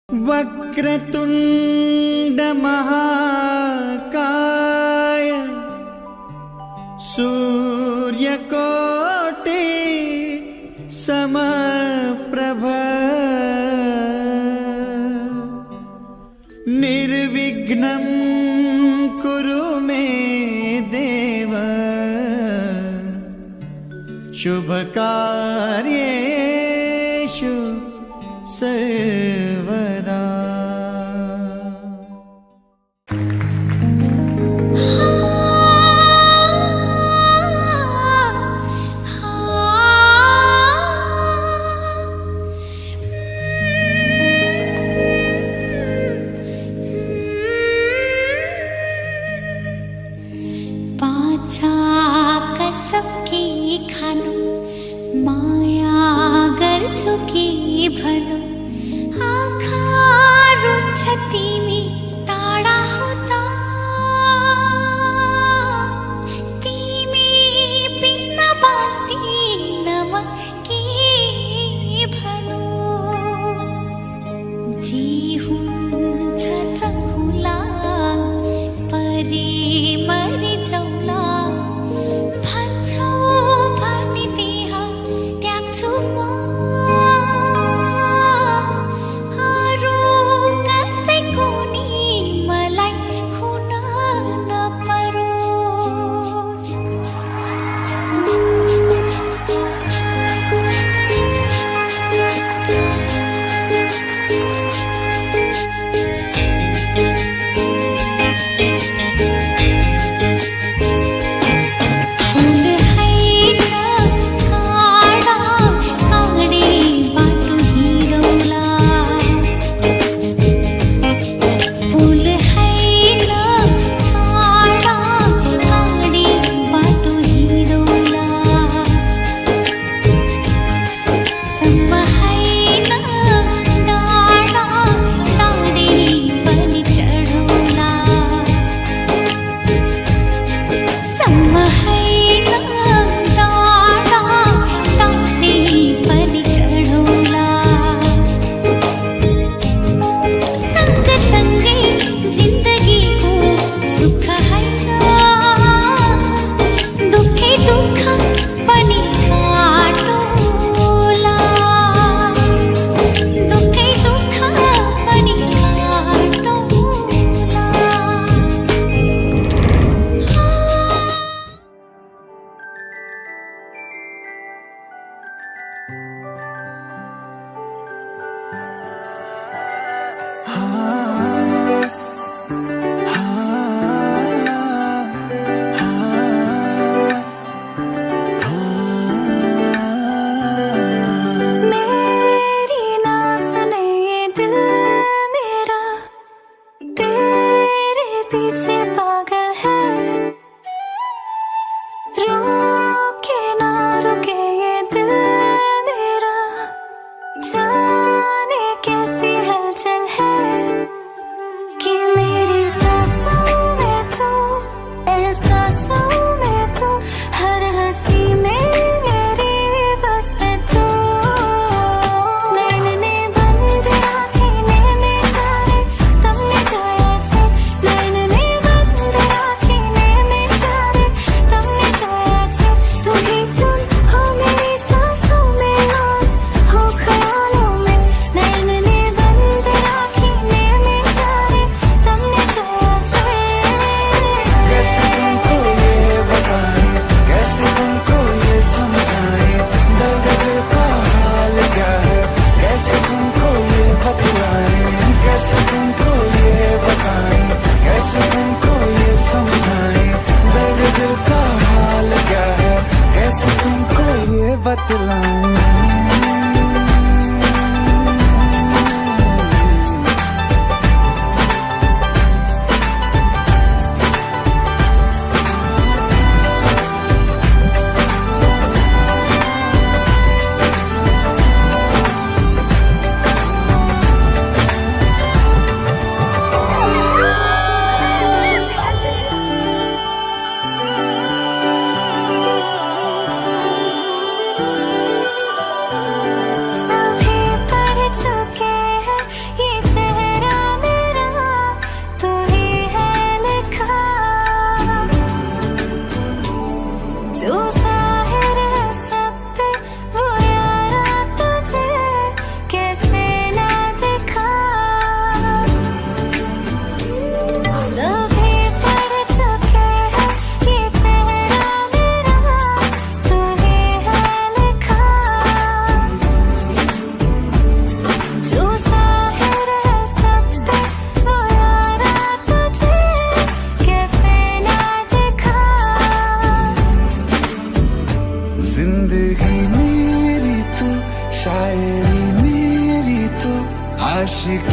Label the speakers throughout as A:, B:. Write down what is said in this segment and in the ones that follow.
A: वक्रतुंड महाकाय सूर्यकोटि समप्रभ निर्विघ्नं कुरु मे देव शुभकार्येषु सर्वदा।
B: पाचा कसम की खानु माया गर्छु की भनु आँखा रुन्छ तिमी टाढा हुँदा तिमी बिन बाँच्दिन म के भनु जे हुन्छ सहुला परे मरि जाउला भन्छौ भने देह त्याग्छु म अरू कसैको नि मलाई हुन नपरोस्।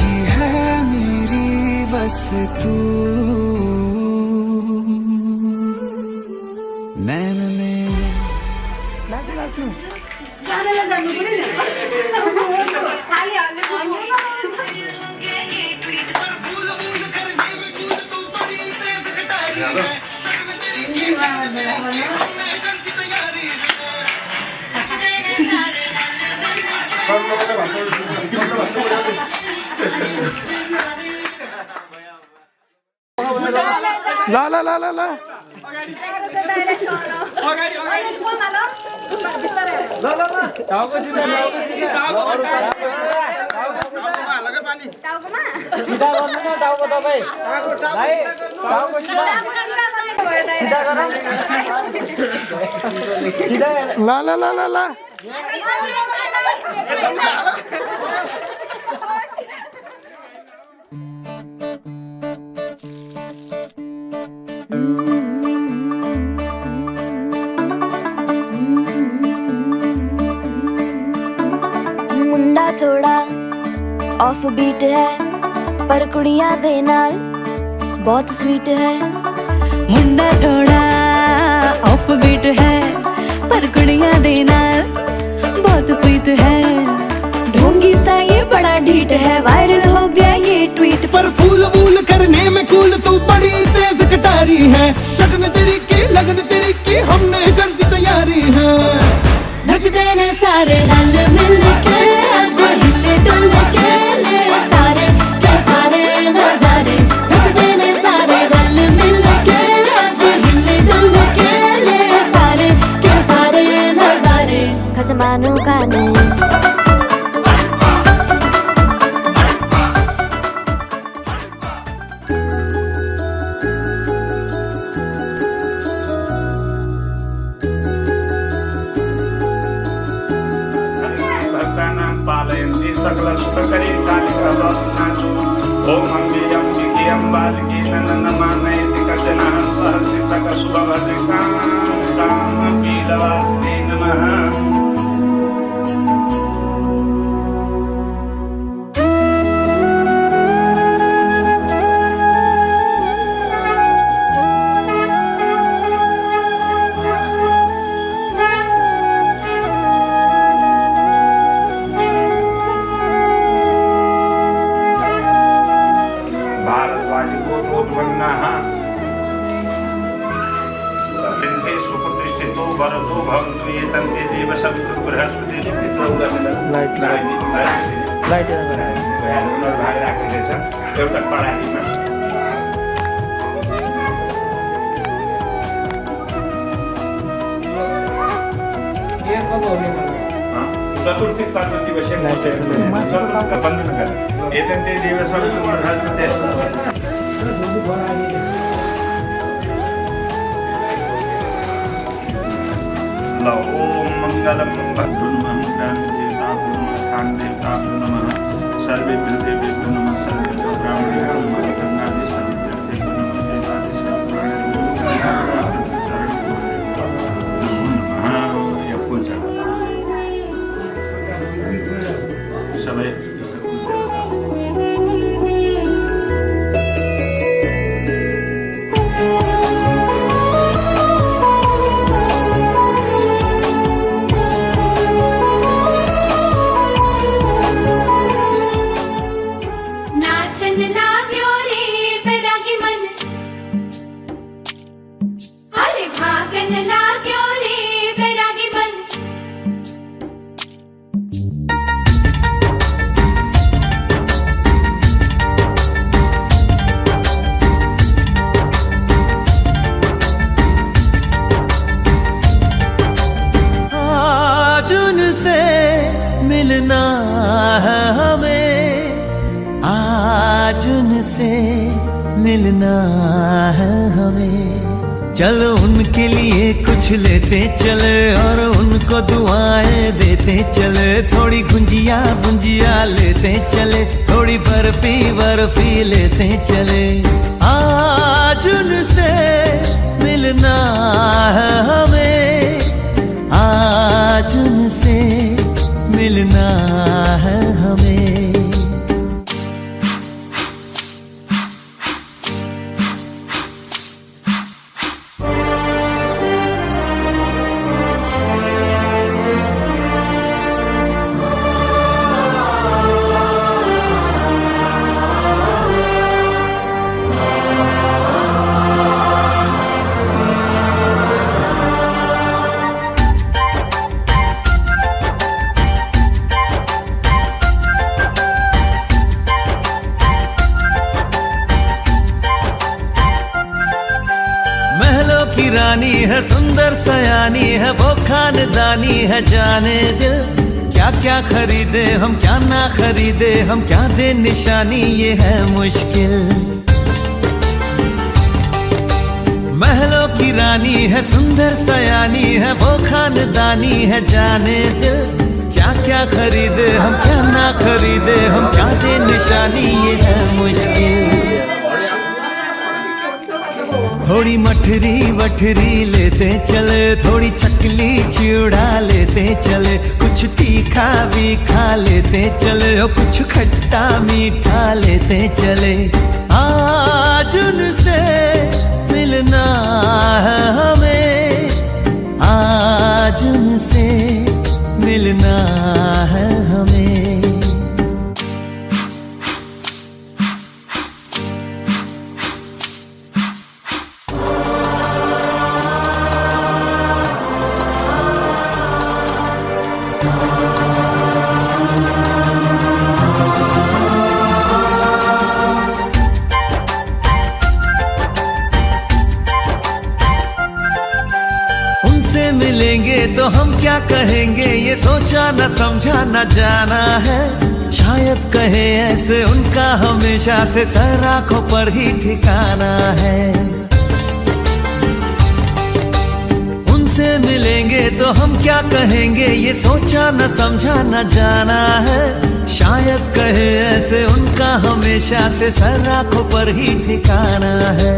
C: ही है मेरी बस तू। नैन में
D: ला ला ला ला ला ला ला ला ला ला
B: मुंडा थोड़ा ऑफ बीट है पर कुड़ियां दे नाल बहुत स्वीट है। मुंडा थोड़ा ऑफ बीट है पर कुड़ियां दे नाल बहुत स्वीट है। ढोंगी सा ये बड़ा ढीठ है, वायरल हो गया ये ट्वीट
C: पर फूल वूल करने में कूल तू बड़ी तेज कटारी है। शगन तेरी की लगन तेरी की हमने कर दी तैयारी है।
B: नचते ने सारे रल मिल के आज हिले डुल के ले सारे के सारे नजारे। नचते ने सारे रल मिल के आज हिले डुल के ले सारे के सारे नजारे। खसमानों का नहीं
E: पालयन्ति सकलसुखकरीकालिकावतनासु ॐ अम्बियं विजयं बालकेन नमामयति कश्चनः सहसितकशुभवदकामपीलवास्ते नमः। सुप्रतिष्ठितो भरतो भवन्तु ये तन्ते देव सवितुः बृहस्पति
D: लाइट लाइट
E: भाग राखेको छ एउटा कडाहीमा। चतुर्थी चतुर्थी चतुर्थ बन्धन गरे एतन्ते देव सवितुः बृहस्पति ओम मंगलम भद्रुन्मं देवताभ्यो नमः स्थान देवताभ्यो नमः सर्वेभ्यो देवेभ्यो नमः सर्वेभ्यो ब्राह्मणेभ्यो नमः गंगादि सर्वेभ्यो नमः देवादि सर्वप्राणिभ्यो
A: मिलना है हमें, आज उनसे मिलना है हमें। चलो उनके लिए कुछ लेते चले और उनको दुआएं देते चले। थोड़ी गुंजिया गुंजिया लेते चले, थोड़ी बर्फी बर्फी लेते चले। आज उनसे मिलना है हमें, आज उनसे मिलना है हमें। की रानी है, सुंदर सयानी है, वो खानदानी है जाने दिल। क्या क्या खरीदे हम, क्या ना खरीदे हम, क्या दे निशानी, ये है मुश्किल। महलों की रानी है, सुंदर सयानी है, वो खानदानी है जाने दिल। क्या क्या खरीदे हम, क्या ना खरीदे हम, क्या दे निशानी, ये है मुश्किल। थोड़ी मठरी वठरी लेते चले, थोड़ी चकली चिड़ा लेते चले, कुछ तीखा भी खा लेते चले, और कुछ खट्टा मीठा लेते चले। आज उनसे मिलना है हमें, आज उनसे मिलना है हमें। उनसे मिलेंगे तो हम क्या कहेंगे, ये सोचा न समझा न जाना है। शायद कहे ऐसे उनका हमेशा से सर आंखों पर ही ठिकाना है। उनसे मिलेंगे तो हम क्या कहेंगे, ये सोचा न समझा न जाना है। शायद कहे ऐसे उनका हमेशा से सर आंखों पर ही ठिकाना है।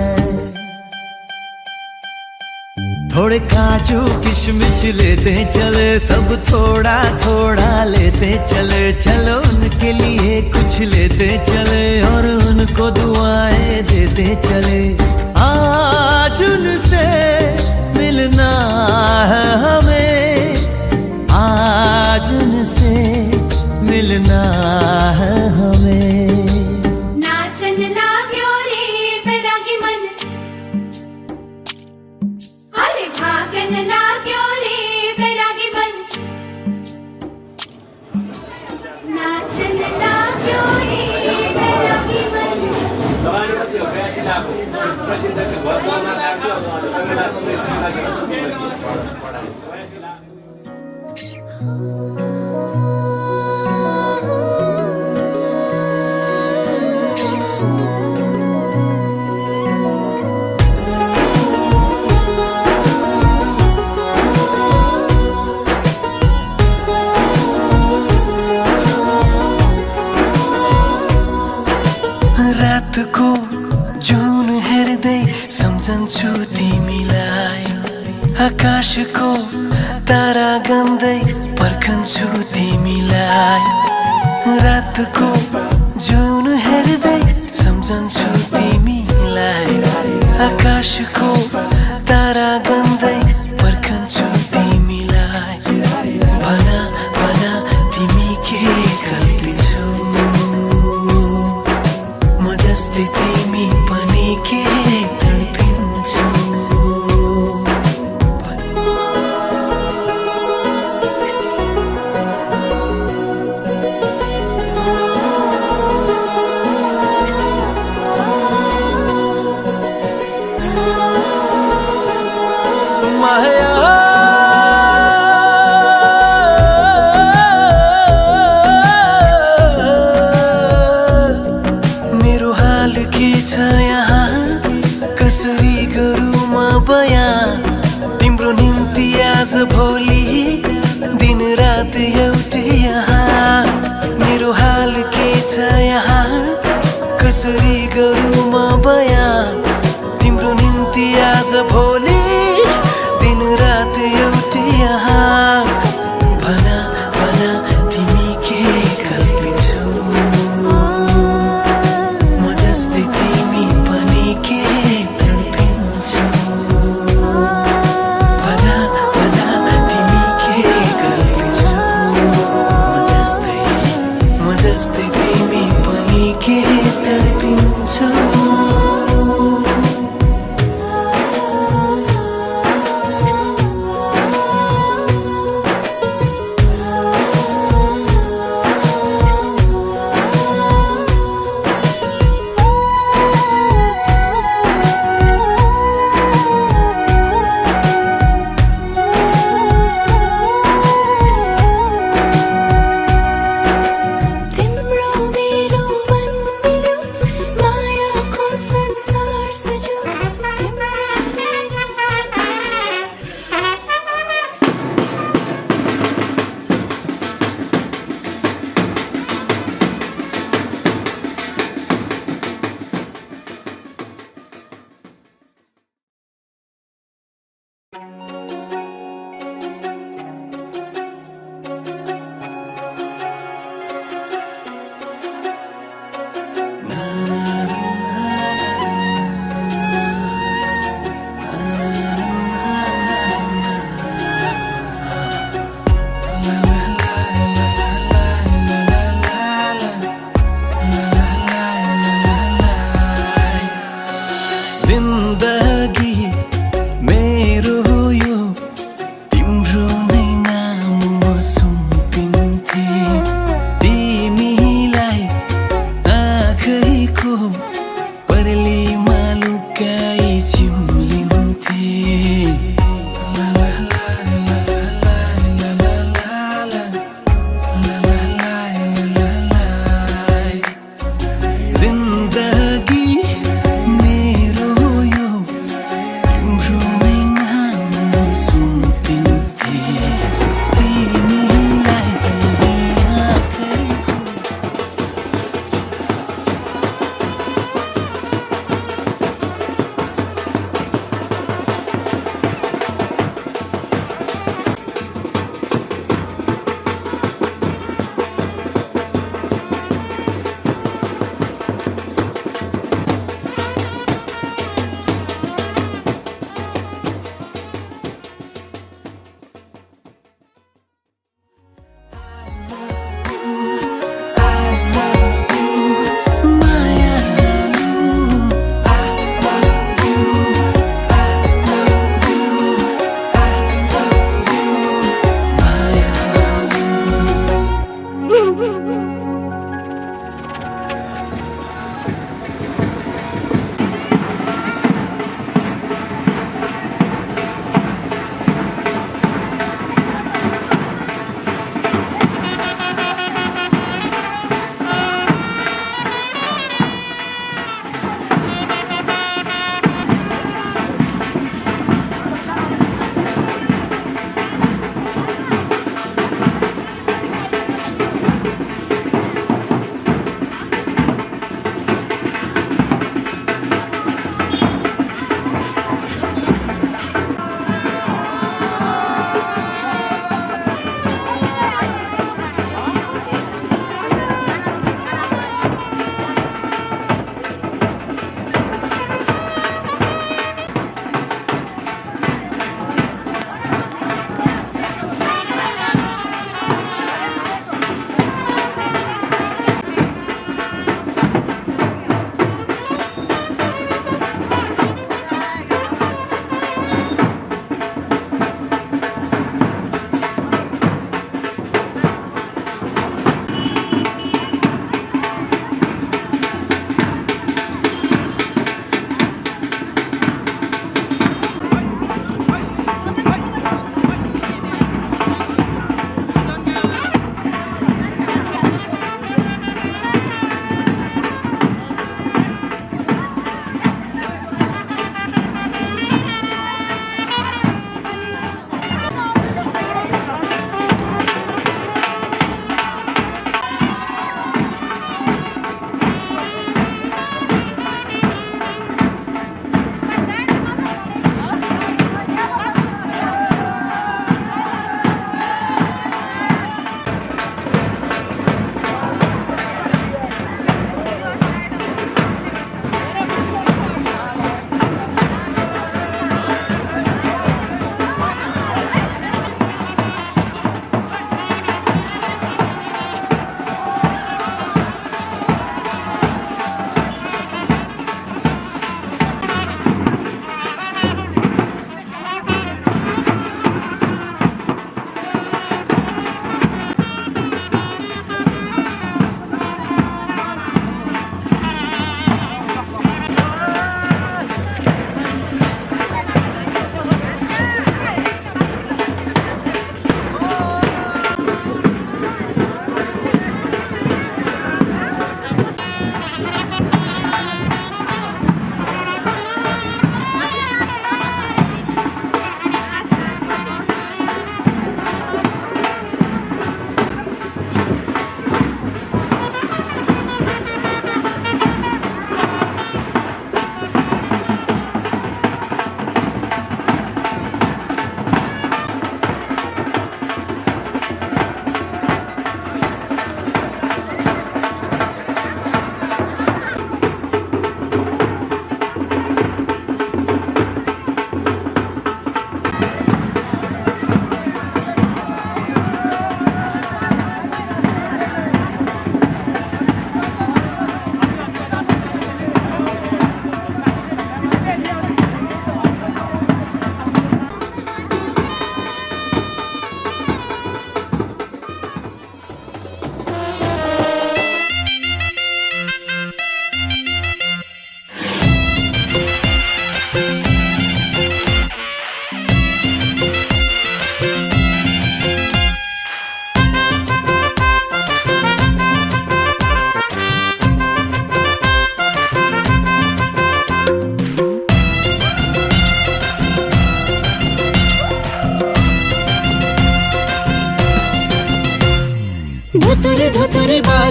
A: थोड़े काजू किशमिश लेते चले, सब थोड़ा थोड़ा लेते चले, चलो उनके लिए कुछ लेते चले, और उनको दुआएं देते चले। आज उनसे मिलना है हमें, आज उनसे मिलना है हमें।
F: नाचन लाग्यो रे बैरागी मन, अरे भागन लाग्यो रे बैरागी मन, नाचन लाग्यो रे बैरागी मन।
G: रातको जुन हेर्दै सम्झन्छु तिमीलाई, आकाशको तारा गन्दै पर्खन्छु तिमीलाई। रातको जुन हेर्दै सम्झन्छु तिमीलाई, आकाशको तारा गन्दै पर्खन्छु तिमीलाई। भना भना तिमी के कल्पिन्छौ, जस्तै तिमी पनि के तडपिन्छौ।
A: माया
G: कसरी गरौँ म बयान, तिम्रो निम्ति आज भोलि दिन रात एउटै यहाँ। मेरो हाल के छ यहाँ, कसरी गरौँ म बयान, तिम्रो निम्ति आज भोलि दिन रात एउटै यहाँ। भना भना तिमी के कल्पिन्छौ, म जस्तै तिमी पनि के तडपिन्छौ। भना भना तिमी के कल्पिन्छौ, म जस्तै तिमी पनि के तडपिन्छौ। परली मालुकाई चिम्लिन्थे ला ला ला ला ला ला ला ला ला ला ला ला जिन्दगी मेरो यो तिम्रो नै नाम सुन्थिन्थे तिमीलाई आँखैको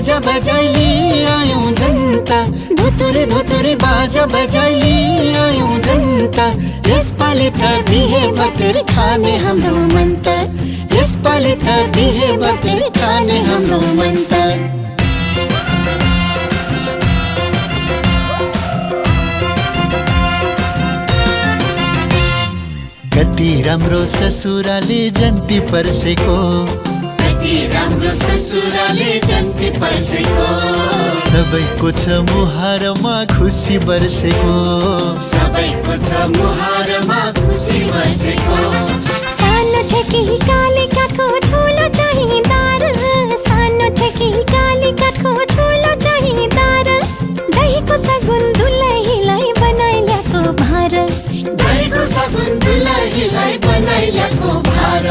G: बाजा बजाइली आयौं जनता, धुतुर धुतुर बाजा बजाइली आयौं जनता। यसपालि त बिहे बतिर खाने हाम्रो मन त, यसपालि त बिहे बतिर खाने हाम्रो मन त। कति राम्रो ससुराले जन्ती पर्सेको, कति राम्रो ससुराले जन्ती पर्सेको। सबैको छ मुहारमा खुसी बर्सेको, सबैको छ मुहारमा खुसी बर्सेको।
B: सानो ठेकी काली काठको ठुलो चाहिँ दार, सानो ठेकी काली काठको ठुलो चाहिँ दार। दहीको सगुन दुलहीलाई बनाइ ल्याएको भार,
G: दहीको सगुन दुलहीलाई बनाइ ल्याएको भार।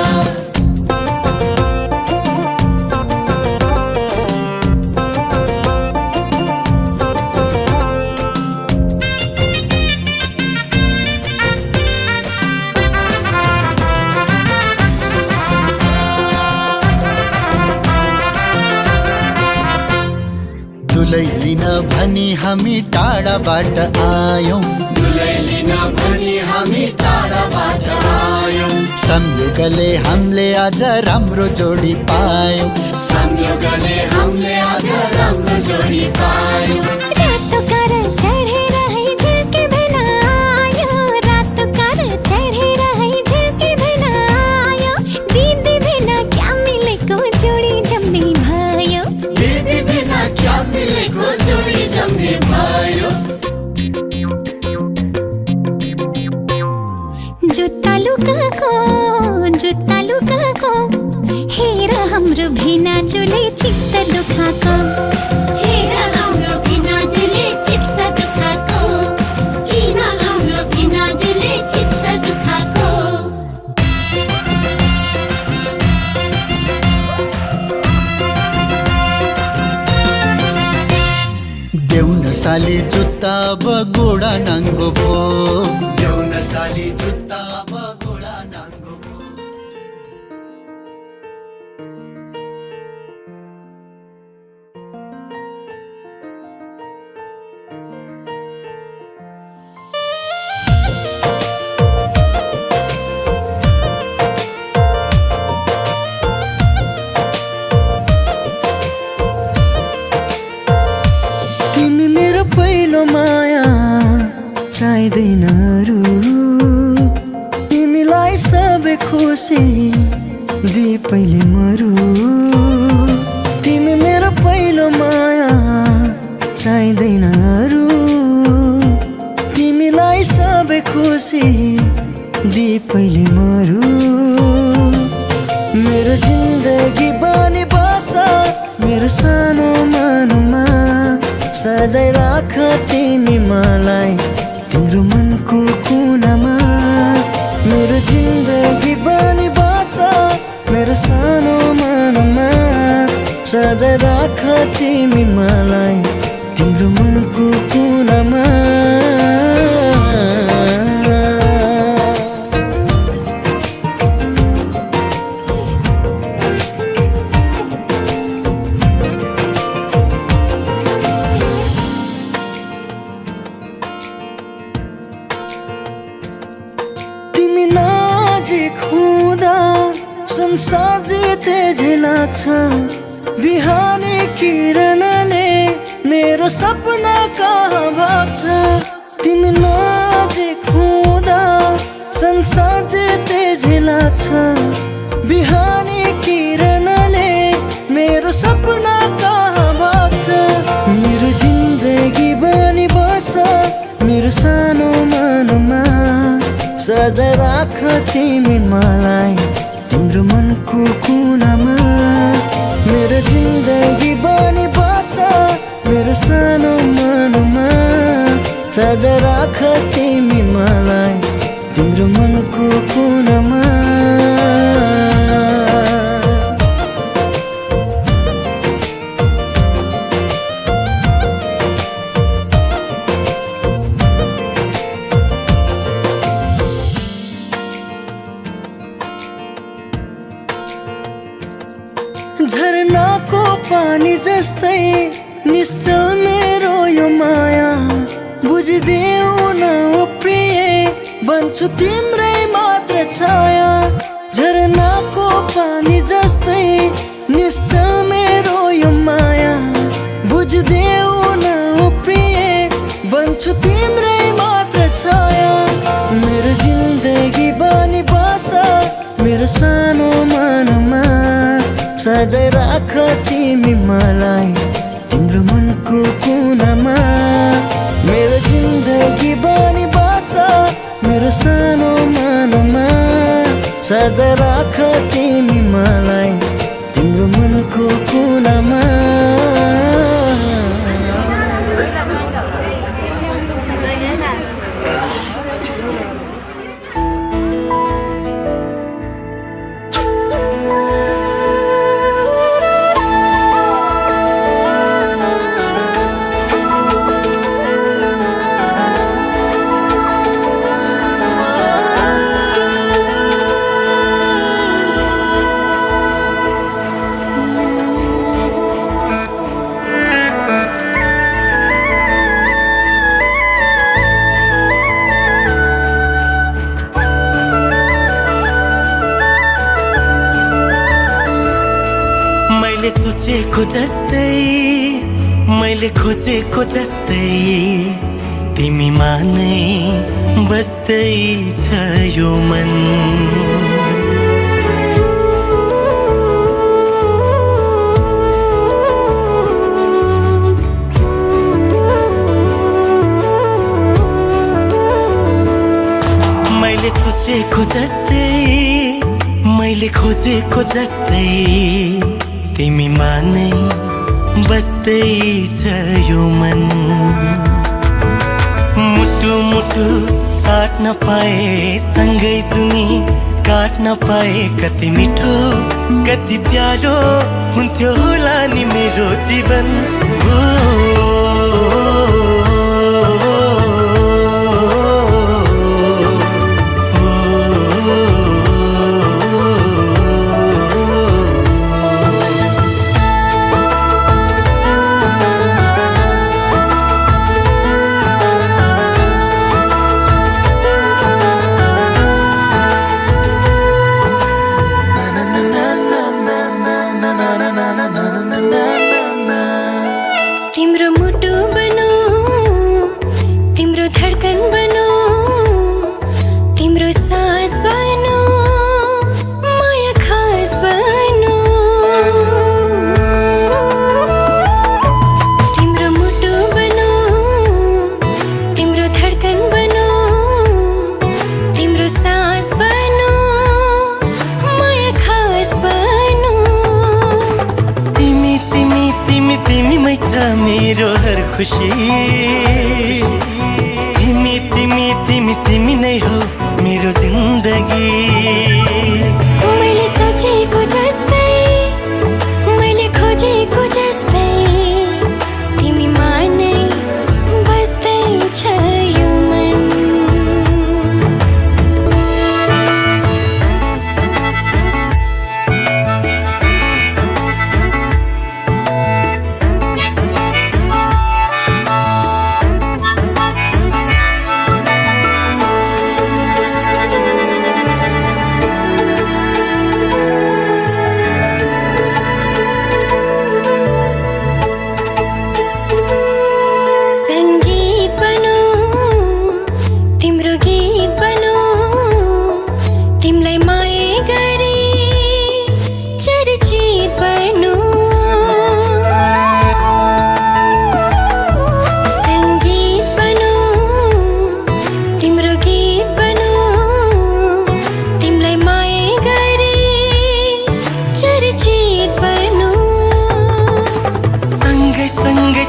G: दुलै लिन भनी हामी टाढाबाट आयौं, दुलै लिन भनी हामी टाढाबाट आयौं। संयोगले हामीले आज राम्रो जोडी पायौं, संयोगले हामीले आज राम्रो जोडी पायौं।
B: रातो कार चढेर है झिल्के भेना आयो, रातो कार चढेर है झिल्के भेना आयो। दिदी भेना क्या मिलेको जोडी जम्ने भयो,
G: दिदी बिना क्या मिलेको जोडी जम्ने भयो।
B: जुत्ता लुकाको हेर हाम्रो भिनाजुले चित्त दुखाको,
F: हेर हाम्रो भिनाजुले चित्त दुखाको, किन हाम्रो भिनाजुले चित्त दुखाको।
G: देउन साली जुत्ता अब गोडा नाङ्गो भो, देउन साली जुत्ता अब गोडा नाङ्गो भो। तिमी मेरो पहिलो माया चाहिँदैन अरू, तिमीलाई सबै खुसी दि पहिले मरु। तिमी मेरो पहिलो माया चाहिँदैन अरू, तिमीलाई सबै खुसी दि पहिले मरु। मेरो जिन्दगी बनी बस मेरो सानो मनमा, सजाइ राख तिमी मलाई तिम्रो मनको कुनामा। मेरो जिन्दगी बनी बस मेरो सानो मनमा, सजाइ राख तिमी मलाई तिम्रो मनको कुनामा। तिमी नजिक हुँदा संसार जिते झै लाग्छ, बिहानी किरणले मेरो सपना कहाँ भाग्छ। तिमी नजिक हुँदा संसार जिते झै लाग्छ, बिहानी किरणले मेरो सपना कहाँ भाग्छ। मेरो जिन्दगी बनी बस मेरो सानो मनमा, सजाइ राख तिमी मलाई तिम्रो मनको कुनामा। मेरो जिन्दगी बनी बस मेरो सानो मनमा, सजाइ राख तिमी मलाई तिम्रो मनको कुनामा। झरनाको पानी जस्तै
H: बुझिदेऊ न ओ प्रिय बन्छु तिम्रै मात्र छाया झरनाको पानी जस्तै निश्चल मेरो यो माया बुझिदेऊ न ओ प्रिय बन्छु तिम्रै मात्र छाया मेरो जिन्दगी बनी बस मेरो सानो मनमा सजाय राख तिमी मलाई तिम्रो मनको कुनामा मेरो जिन्दगी बनी बस मेरो सानो मनमा सजाय राख तिमी मलाई तिम्रो मनको कुनामा
G: मैले सोचेको जस्तै मैले खोजेको जस्तै तिमीमा नै बस्दै छ यो मन मैले सोचेको जस्तै मैले खोजेको जस्तै तिमीमा नै बस्दै छ यो मन मुटु मुटु साट्न पाए सँगै जुनी काट्न पाए कति मिठो कति प्यारो हुन्थ्यो होला नि मेरो जीवन
F: तिम्रो मुटु बनो तिम्रो धडकन बनो तिम्रो सास बनो माया खास बनो तिम्रो मुटु बनो तिम्रो धडकन बनो तिम्रो सास बनो माया खास बनो
G: तिमी तिमी तिमी तिमीमै छ मेरो हर खुसी तिमी तिमी तिमी तिमी नै हो मेरो जिन्दगी
F: मैले सोचेको जस्तै मैले खोजेको जस्तै तिमीमा नै बस्दै छ यो मन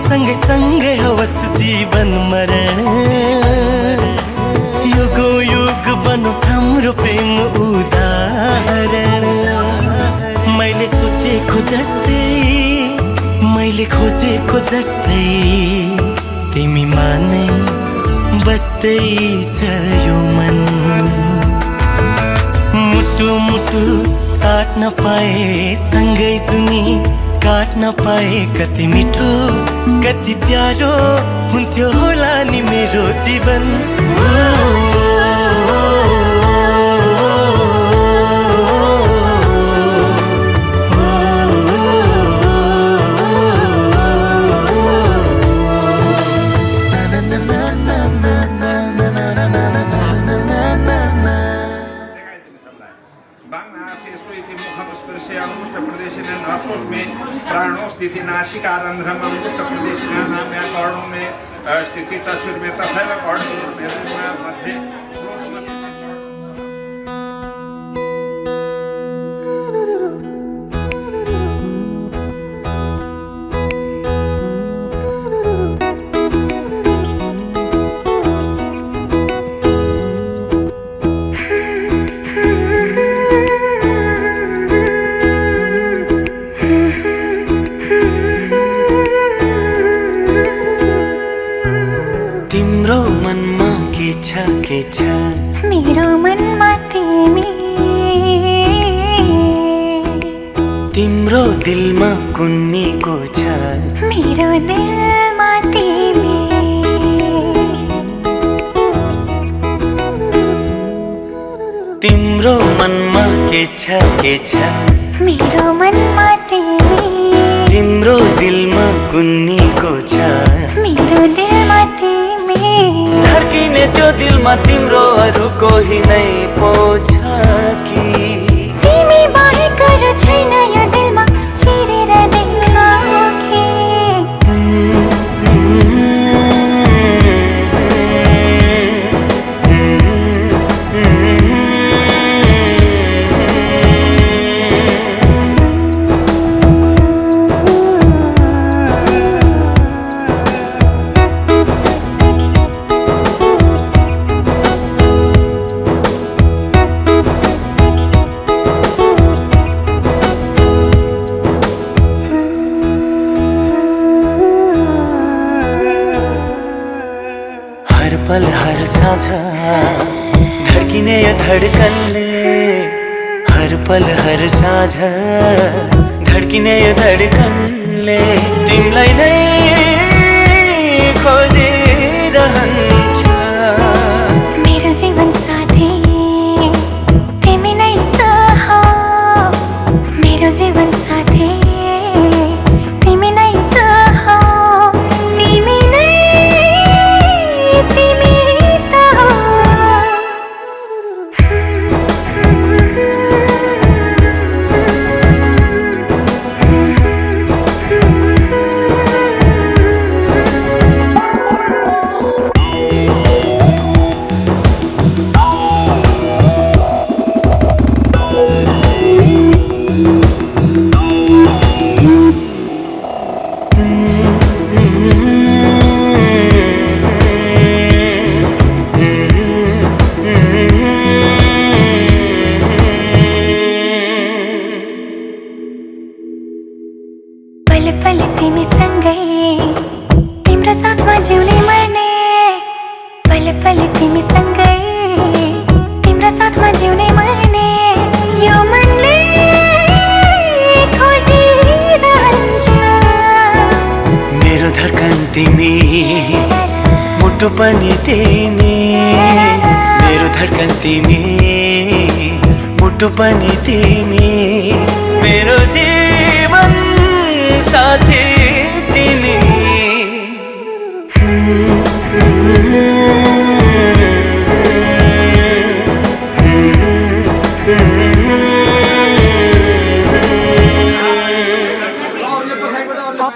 G: सँगै सँगै होस् जीवन मरण युगो युग बनोस् हाम्रो प्रेम उदाहरण मैले सोचेको जस्तै मैले खोजेको जस्तै तिमीमा नै बस्दै छ यो मन मुटु मुटु साट्न पाए सँगै सुनी
H: काट्न पाए कति मिठो कति प्यारो हुन्थ्यो होला नि मेरो जीवन
E: प्राणों स्थिति नासिकारंध्रम अंगुष्ठ प्रदेशिकानां या कर्णों में स्थिति चक्षुर में तथैव कर्णों मध्य
H: तिम्रो मनमा के छ
B: मेरो मनमा तिमी
H: तिम्रो दिलमा कुन्नीको छ
B: मेरो दिलमा तिमी
H: तिम्रो मनमा के छ
B: मेरो मनमा तिमी
H: तिम्रो दिलमा कुन्नीको छ
B: मेरो दिलमा तिमी
H: धड्किने त्यो दिलमा तिम्रो अरू कोही नै पो छ कि
B: तिमी बाहेक अरू छैन यो दिलमा चिरेर देखाऊ कि
H: हर पल हर साँझ धड्किने यो धड्कनले हर पल हर साँझ धड्किने यो धड्कनले तिमीलाई नै खोजिरहन्छ
B: मेरो जीवन साथी तिमी नै त हो मेरो जीवन साथी तिमी नै त हो तिमी नै तिमी त हो पल पल तिमी सँगै तिम्रो साथमा जिउने मर्ने पल पल तिमी सँगै तिम्रो साथमा जिउने मर्ने यो मनले खोजिरहन्छ
H: मेरो धड्कन तिमी मुटु पनि तिमी मेरो धड्कन तिमी मुटु पनि तिमी मेरो जीवन साथी तिमी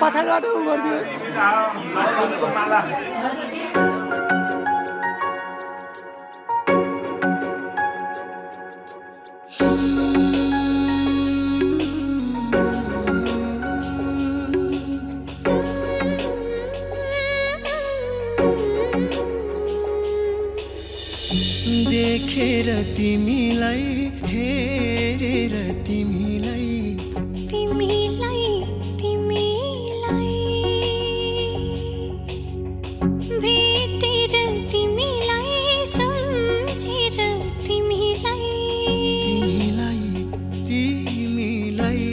D: पछाडिबाट उ गरिदियो
H: देखेर तिमीलाई हेरेर तिमीलाई
B: तिमीलाई तिमीलाई भेटेर तिमीलाई सम्झेर तिमीलाई
H: तिमीलाई तिमीलाई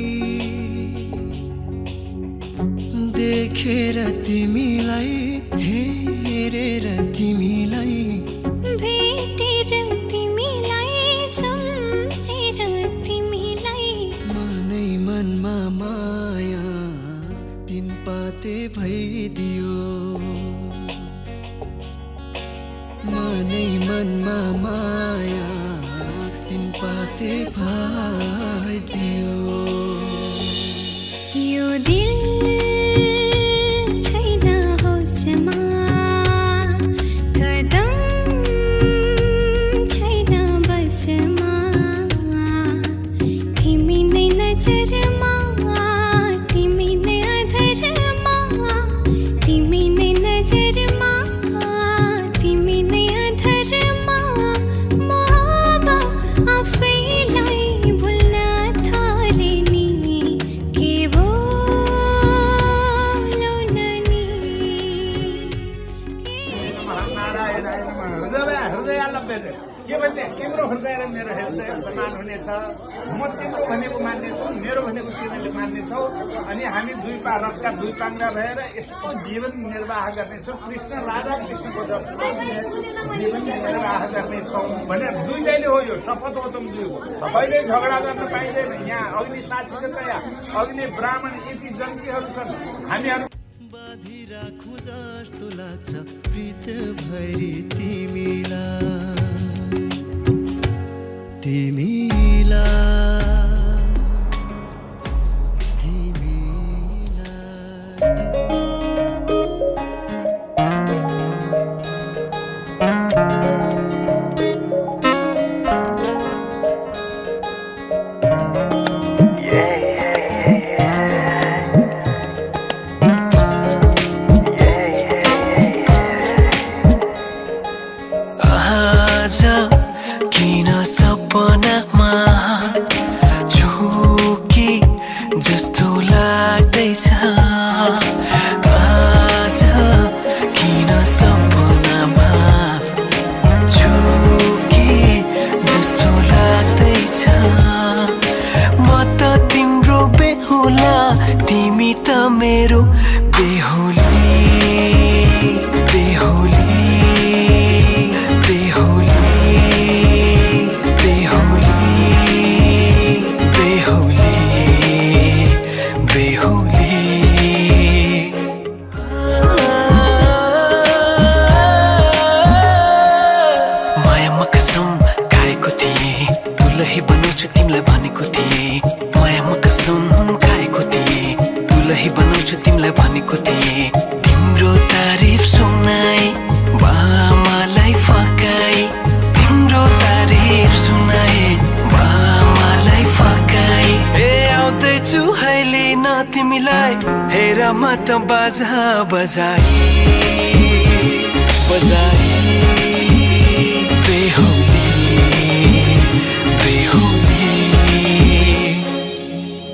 H: मनमा माया तिन पाते भइदियो
F: यो दिल छैन होसमा कदम छैन बसमा तिमी नै नजरमा तिमी नै अधरमा तिमी नै नजरमा तिमी नै अधरमा म अब आफैलाई भुल्न थालेँ नि के बोलौ न नि
E: के भन्ने तिम्रो हृदय र मेरो हृदय समान हुनेछ म तिम्रो भनेको मान्नेछु मेरो भनेको तिमीले मान्नेछौ अनि हामी दुई रथका दुई पाङ्ग्रा भएर यस्तो जीवन निर्वाह गर्नेछौँ कृष्ण राधा कृष्णको जीवन निर्वाह गर्नेछौँ भने दुईटैले हो यो शपथ हो तुम दुईको सबैले झगडा गर्न पाइँदैन यहाँ अग्नि साक्षीको तया अग्नि ब्राह्मण यति जन्तीहरू छन् हामीहरू
H: बाँधी राखौँ जस्तो लाग्छ प्रीत भैरी तिमीलाई आज किन सपनामा झुकी जस्तो लाग्दैछ आज किन सपनामा झुकी जस्तो लाग्दैछ म त तिम्रो बेहुला तिमी त मेरो बेहुली बेहुली भनेको थिएँ तिम्रो तारिफ सुनाई बामालाई फकाई तिम्रो तारिफ सुनाई बामालाई फकाई ए आउँदैछु अहिले न तिमीलाई हेर म त बाजा बजाई बजाई बेहुली बेहुली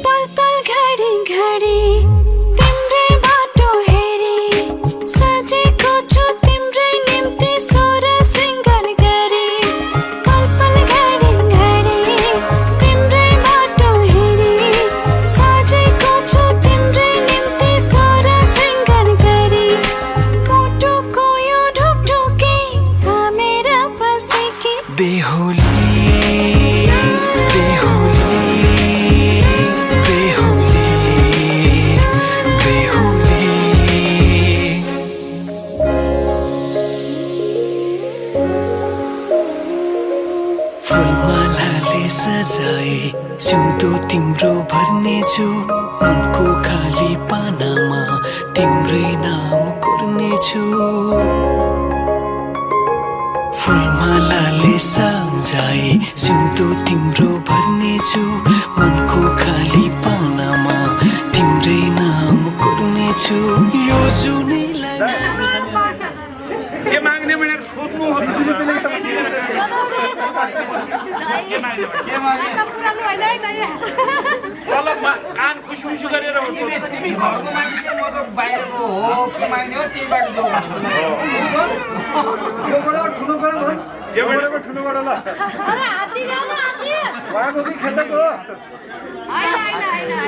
F: पल पल घडी घडी तिम्रै बाटो हेरी सजेको छु तिम्रै निम्ति सोर सिंगार गरी पल पल घडी घडी तिम्रै बाटो हेरी सजेको छु तिम्रै निम्ति सोर सिंगार गरी मुटुको यो ढुकढुकी थामेर बसेकी
H: बेहुली बेहुली बेहुली बेहुली फुलमालाले सजाए सिउँदो तिम्रो भर्नेछु मनको खाली पानामा तिम्रै नाम कोर्नेछु फुलमालाले सजाए सिउँदो तिम्रो भर्नेछु मनको खाली पानामा तिम्रै नाम कोर्नेछु यो जुनीलाई
E: के माग्ने भनेर सोध्नु हो कान खुसी खुसी गरेर तिमी घरको मान्छे म त बाहिरको हो के माग्ने हो तिमीबाट जो यो गडो ठुलो गडो भन यो गडोको ठुलो गडो ल अरे हात्ती ल्याउ न हात्ती वाको कि खेतको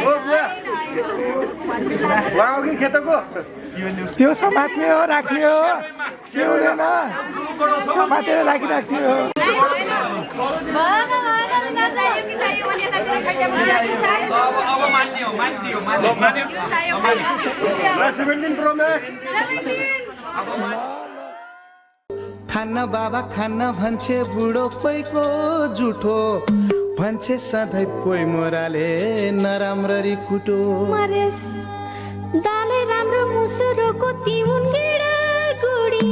E: हो वाको कि खेतको
D: त्यो समात्ने हो राख्ने हो त्यो हुँदैन समातेर राखिराख्ने हो
E: अब मान्ने हो
I: खान्न बाबा खान्न भन्छे बुढो कोहीको जुठो भन्छे सधैँ पोइ मोराले नराम्ररी कुटो
F: मरेस दाले राम्रो मुसुरोको तिउन गेडा गुडी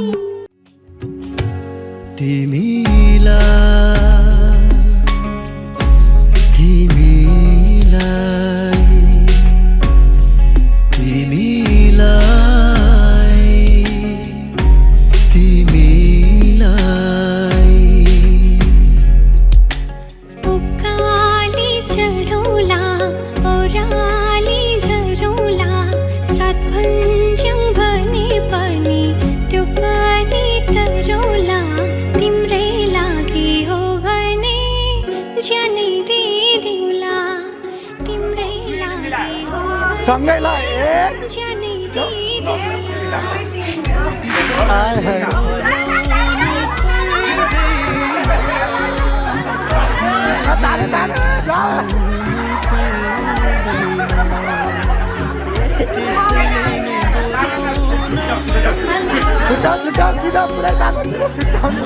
J: उकाली चढौला औराली झरौला सात भन्ज्याङ भने पनि त्यो पनि तरौला तिम्रै लागि हो भने ज्यानै दिदिउला तिम्रै लागि हो
D: सँगै ल
J: ज्यानै दिदिउला
D: छुट्टा सीधा पुरै तातो छुट्टाउनु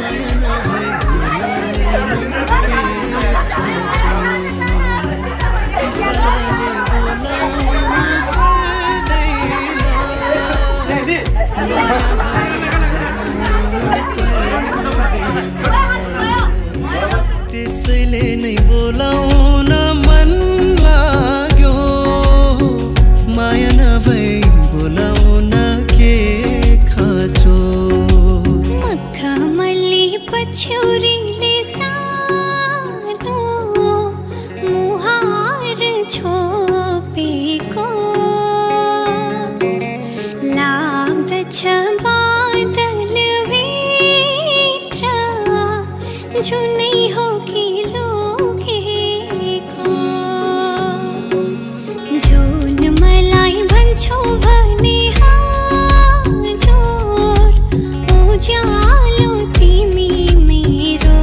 H: त्यसैले नै बोलाउन मन लाग्यो माया नभई बोलाउन के खाँचो
J: मखमली पछ्यौरीले सानो मुहार छोपेको लाग्दछ बादल भित्र जुनै हो कि लोकेको जुन मलाई भन्छौ भने हजुर उज्यालो तिमी मेरो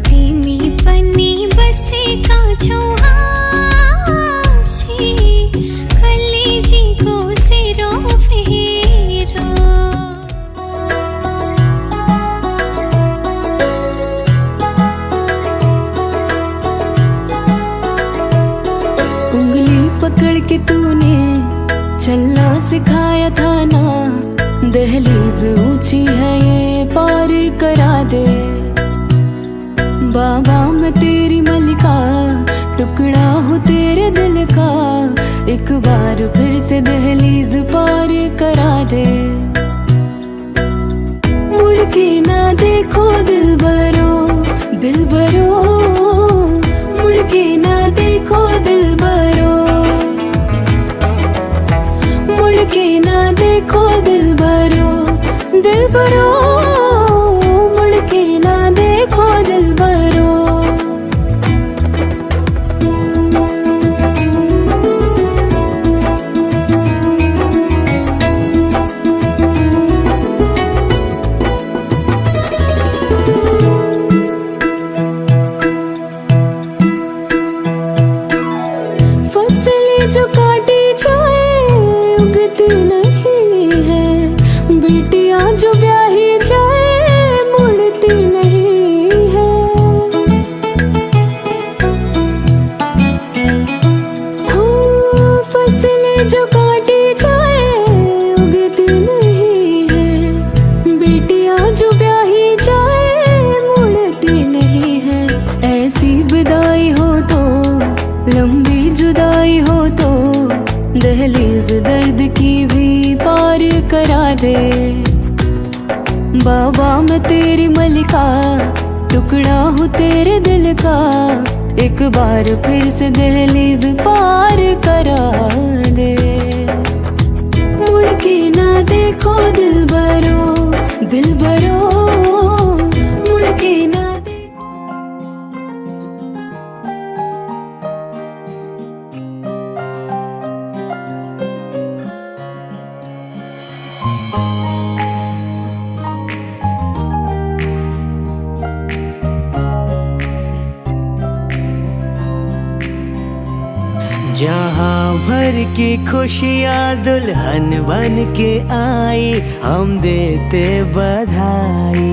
J: तिमी पनि बसेका छौ हाँसी कलेजीको सेरो फेरो
B: उंगली पकड़ के तूने चलना सिखाया था ना दहलीज ऊंची है ये पार करा दे बाबा मैं तेरी मलिका टुकड़ा हूँ तेरे दिल का एक बार फिर से दहलीज पार करा दे मुड़ के ना देखो दिल भरो मुड़ के ना देखो दिल भरो मुड़ के ना देखो दिल भरो मुड़ के ना देखो दिल भरो फसलें जो काटी जाए उगती नहीं है बेटियां जो ब्याही जाए मुड़ती नहीं है फसलें जो काटी जाए उगती नहीं है बेटियां जो ब्याही जाए मुड़ती नहीं है ऐसी विदाई हो तो लंबी जुदाई हो तो दहलीज दर्द की भी पार करा दे बाबा मैं तेरी मलिका टुकड़ा हूँ तेरे दिल का एक बार फिर से दहलीज पार करा दे मुड़ के ना देखो दिल भरो मुड़ के ना देखो
H: जहाँ भर की खुशियाँ दुल्हन बन के आई, हम देते बधाई।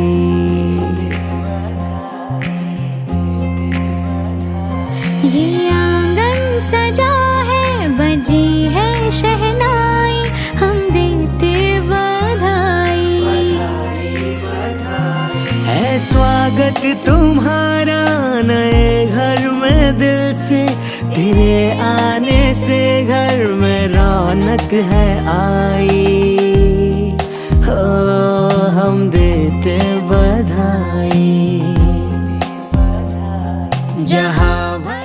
J: ये आंगन सजा है, बजी है शहनाई, हम देते बधाई।
H: है स्वागत तुम्हारा नए घर में दिल से, तेरे आने से घर में रौनक है आई। हो हम देते बधाई। जहाँ भर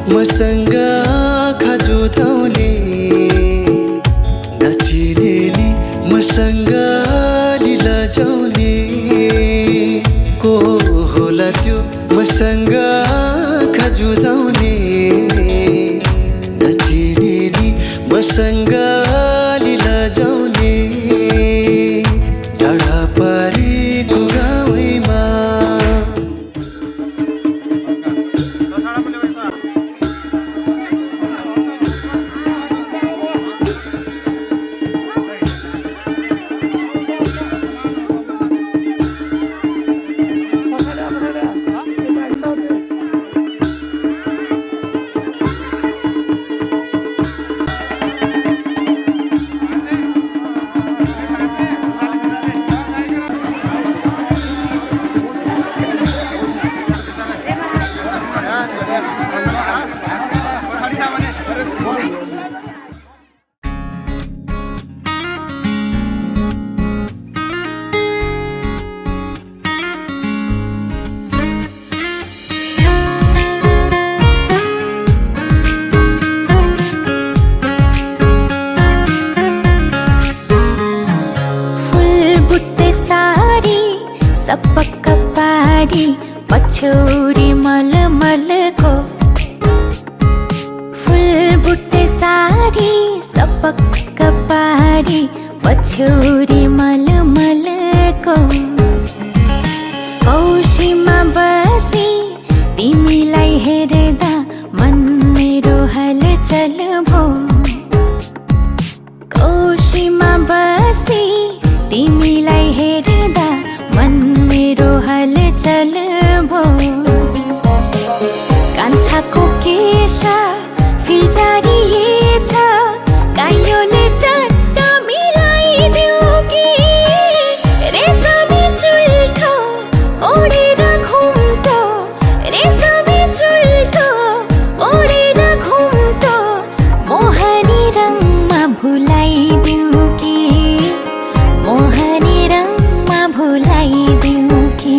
G: मसँग खाजु धाउने, नचिने नि मसँग लीला जाउने। को होला त्यो मसँग खाजु धाउने, नचिने नि मसँग लीला जाउने। डाँडा पारेको गाउँमा
J: सपक्क पारी पछौरी मलमलको, फुल बुट्टे सारी सपक्क पारी पछौरी मलमलको। कौशीमा बसी तिमीलाई हेर्दा मन मेरो हलचल भो। कौशीमा बसी तिमीलाई हेर्दा मन मेरो हलचल भो। कान्छाको केश फिजारिएछ, काइयोले चट्ट मिलाइदेऊ कि। रेशमी चुल्ठो ओढेर घुम्टो, रेशमी चुल्ठो ओढेर घुम्टो, मोहनी रङमा भुलाइदेऊ कि, मोहनी रङमा भुलाइदेऊ कि।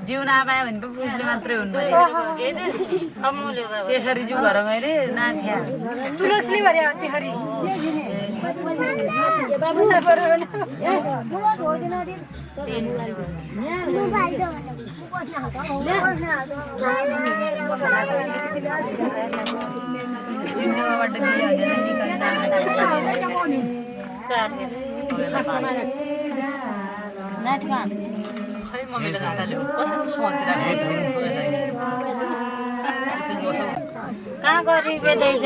K: जिउ नपायो भने पो पुज्ने मात्रै हुनु त्यसरी जिउ घर गएर नाथ्या
L: तुलसी भरे त्यसरी
K: खै मम्मीले नचाल्यो कता चाहिँ समातिर कहाँ गरी बेदैछ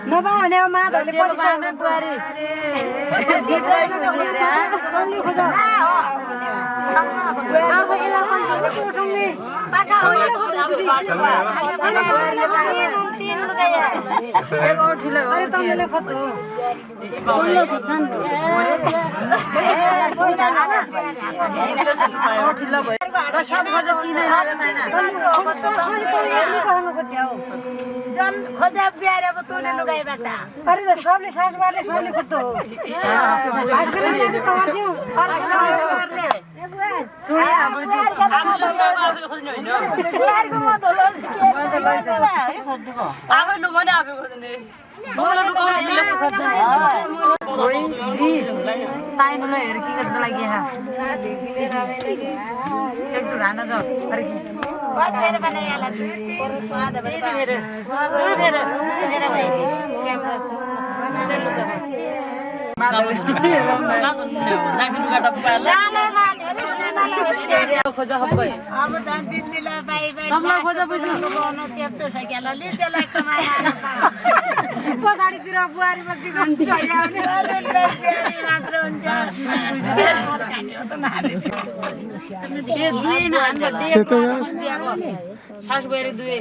L: नभने माधवले परिसंग बुहारी अरे तमले खतो जन खोजा बिहार अब तूने लुगाई बचा अरे तो सबले सास बाले सबले खतो आजकल ले तमार जिउ सुने अब खोज्नु हैन यारको म धोलो आफै लुगाउने आफै खोज्ने बोला लुगाउने दिले खोज्छ ओइ ताइनो हेर के गर्न लागि हा एक तो राना जाओ अरे बात मेरे बने याला माधव मेरे कैमरा खोजा अब दिल्लीलाई बाई बाई खोजा बुझ्नु चेप्टो छ गेलले त्यसलाई कमाएर पछाडीतिर बुहारी पछि गन्ती आउने मात्र हुन्छ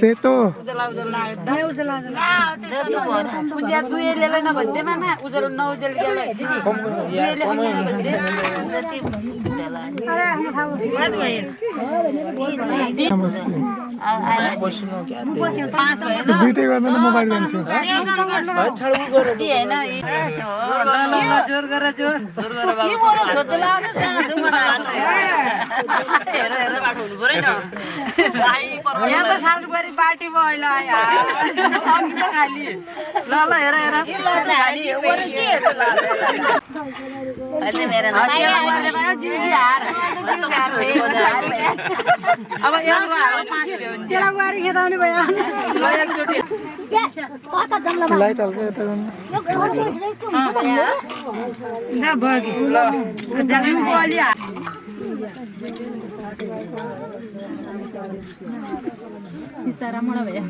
D: सेतो
K: पुन्जा दुईले नभन्दैमा न उजल नउजल गेले
D: दुईटै गर्दैन मोबाइल जान्छु
K: जोर गर यहाँ त सालबारी पार्टी भयो अहिले खाली ल हेर अब बुहारी खेदाउने भयो एकचोटि
D: लाइट हल्का यता
K: राम्रो भयो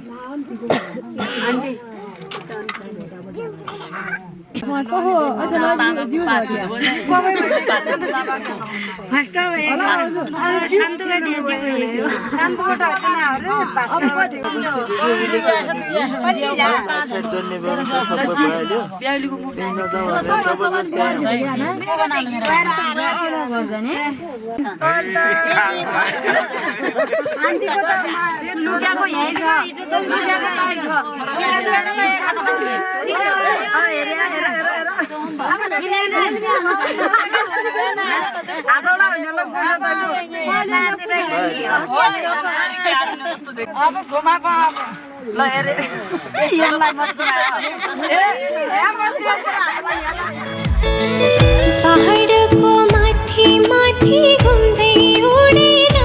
K: लुगाको यही छ लुगाको ताई छ अब घुमाको ल हेरे
J: पहाडको माथि माथि घुम्दै उडेर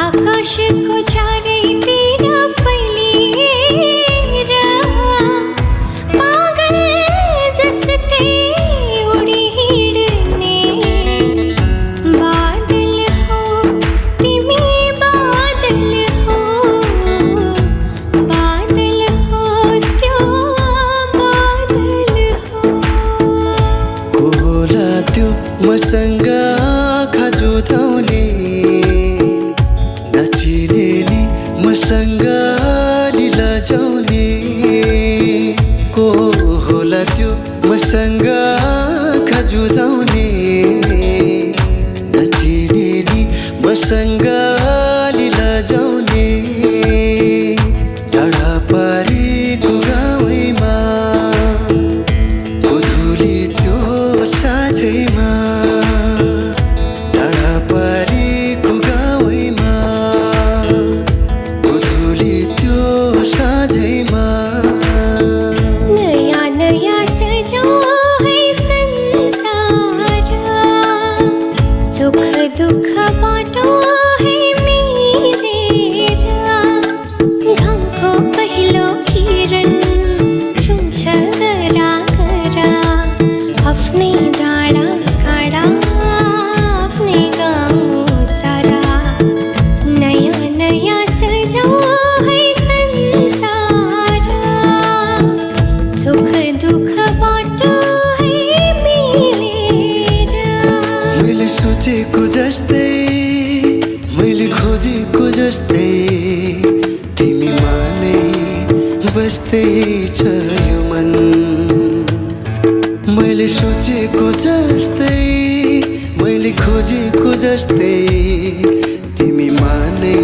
J: आकाशको चारैतिर फैलिएर पागल जस्तै उडी हिँड्ने बादल हो तिमी बादल हो त्यो बादल हो
H: को होला त्यो मसँग खाजो धाउने नचिने नि मसँग लीला जाउने को होला त्यो मसँग खाजो धाउने नचिने
J: सुख दुख बाटो है मिलेर घामको पहिलो किरण छुन्छ गरा गरा आफ्नै डाँडा काँडा आफ्नै गाउँ सारा नयाँ नयाँ सजाऊ है संसार सुख दुख बाटो है मिलेर
H: मैले सोचेको जस्तै मैले खोजेको जस्तै तिमीमा नै बस्दै छ यो मन मैले सोचेको जस्तै मैले खोजेको जस्तै तिमीमा नै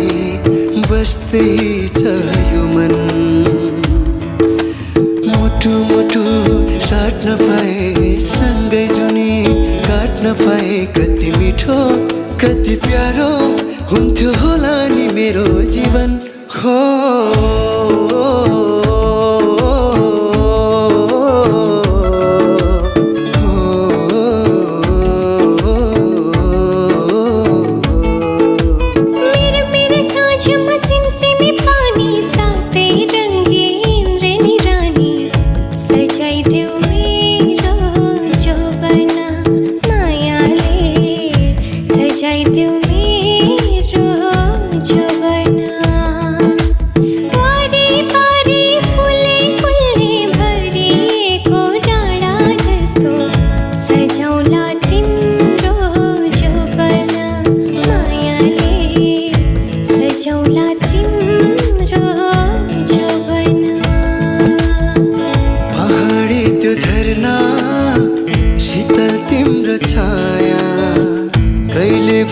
H: बस्दै छ यो मन मुटु मुटु साट्न पाए सँगै जुनी काट्न पाए कति मिठो कति प्यारो हुन्थ्यो होला नि मेरो जीवन हो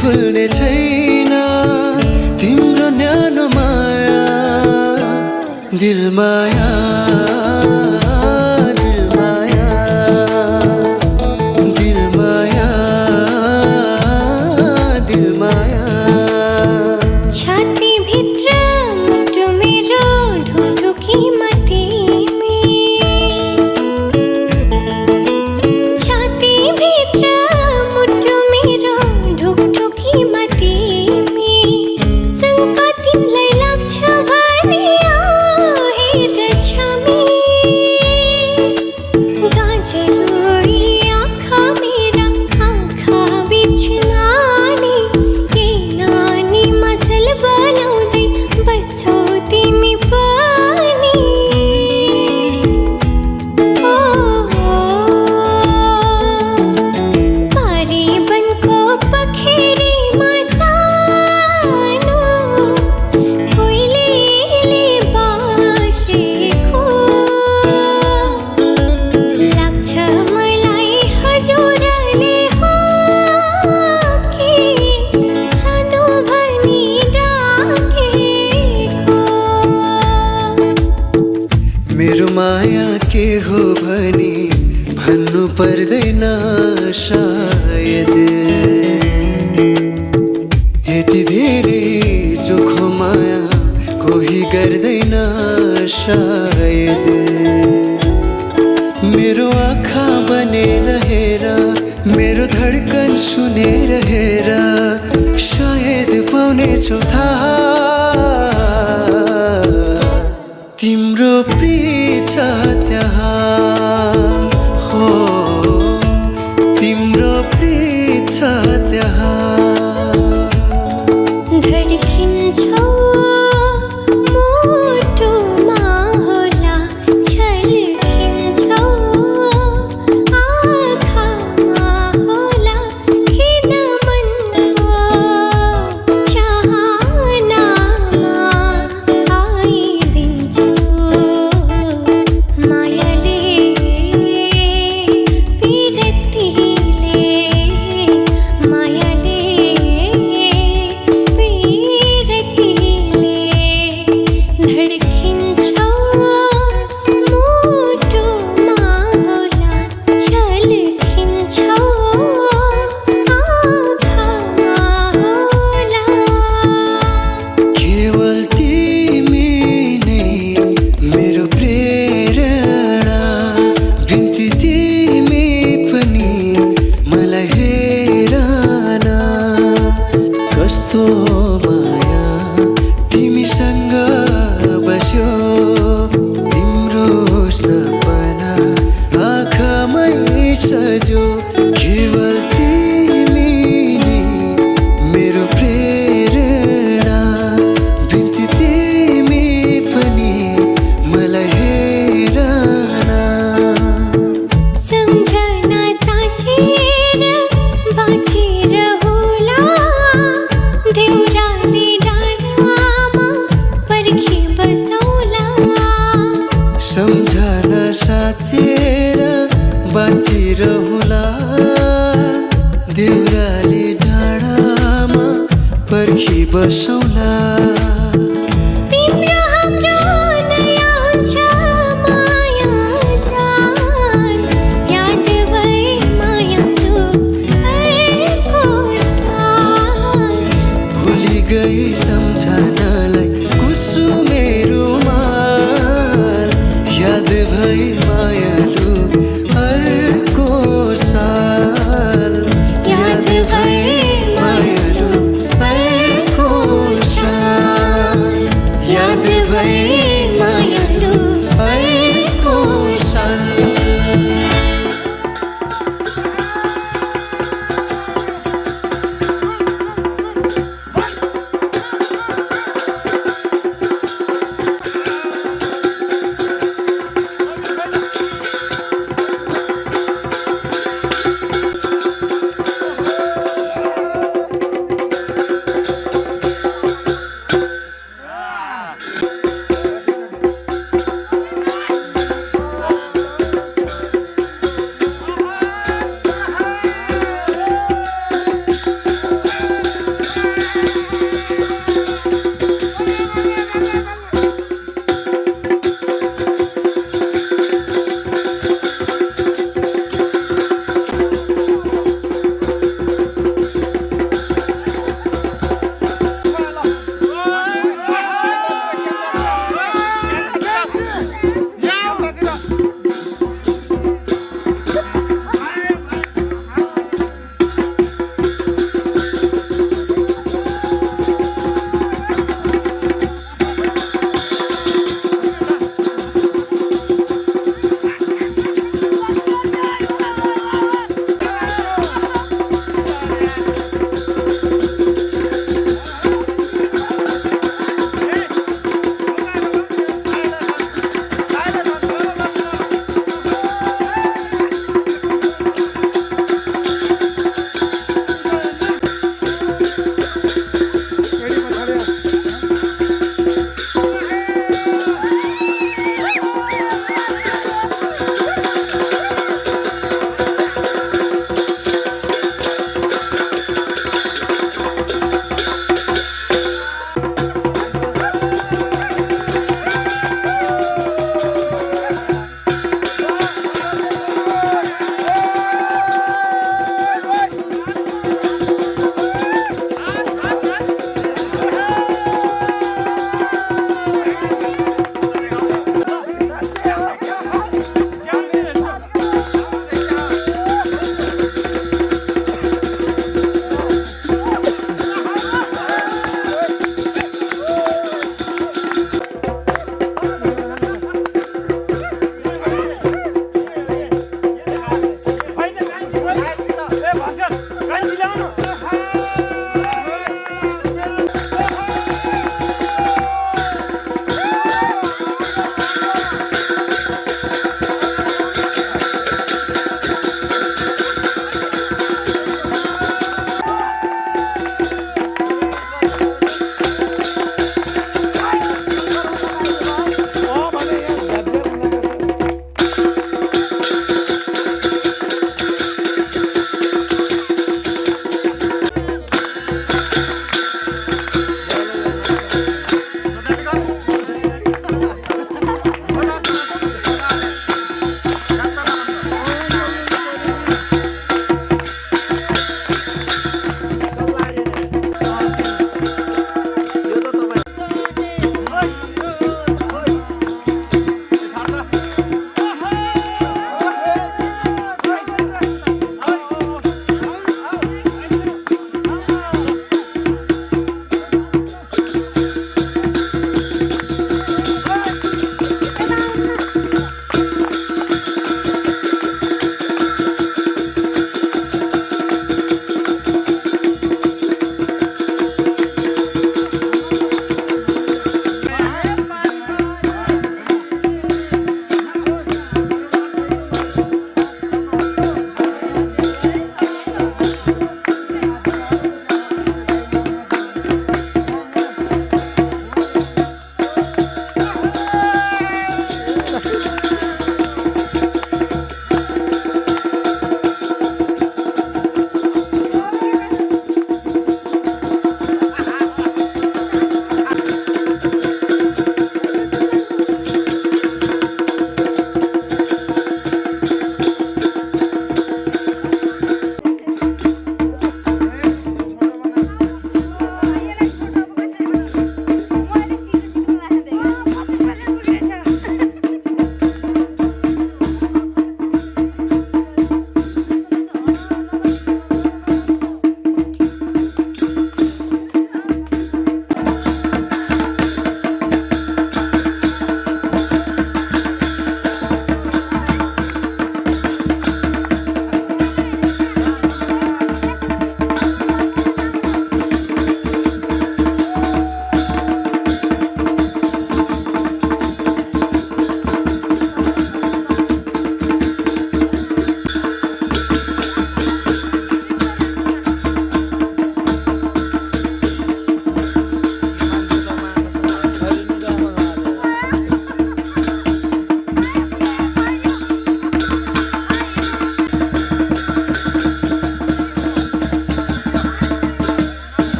H: भुल्ने छैन तिम्रो न्यानो माया दिल माया दिल माया दिल माया दिल माया
J: छाती भित्र मुटु मेरो ढुकढुकी तिमी छाती भित्र मुटु मेरो ढुकढुकीमा तिमी शङ्का तिमीलाई लाग्छ भने हेर छमी गाजलोरी आँखा मेरा आँखा बिच नानी के नानी मसल बनाउँदै बस्छौ तिमी पनि पारी बनको पखेरीमा सानो कोइलीले बासेको लाग्छ मलाई हजुरले हो कि सानो भनी डाकेको
H: मेरो माया के हो भनी भन्नु पर्दैन सायद यति धेरै चोखो माया कोही गर्दैन सायद मेरो आँखा बनेर हेर मेरो धड्कन सुनेर हेर सायद पाउनेछौ थाहा तिम्रो प्रिय छ त्यहाँ हो तिम्रो प्रिय छ त्यहाँ
J: धड्किन्छौ मुटुमा होला छल्किन्छौ आँखामा होला किन मनको चाहनामा आइदिन्छौ मायाले
H: सुखी बसौला
J: तिम्रो हाम्रो नयाँ हुन्छ माया जान याद भए मायालु अर्को साल
H: भुली गई सम्झनालाई कुसुमे रुमाल याद भई मायालु अर्को साल याद भई मायालु अर्को साल याद भई मायालु अर्को साल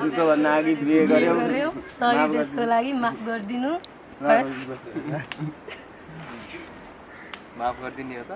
I: हजुरको भन्दा अघि बिहे गर्यो
L: सही देशको लागि माफ गरिदिनु
M: माफ गरिदिने हो त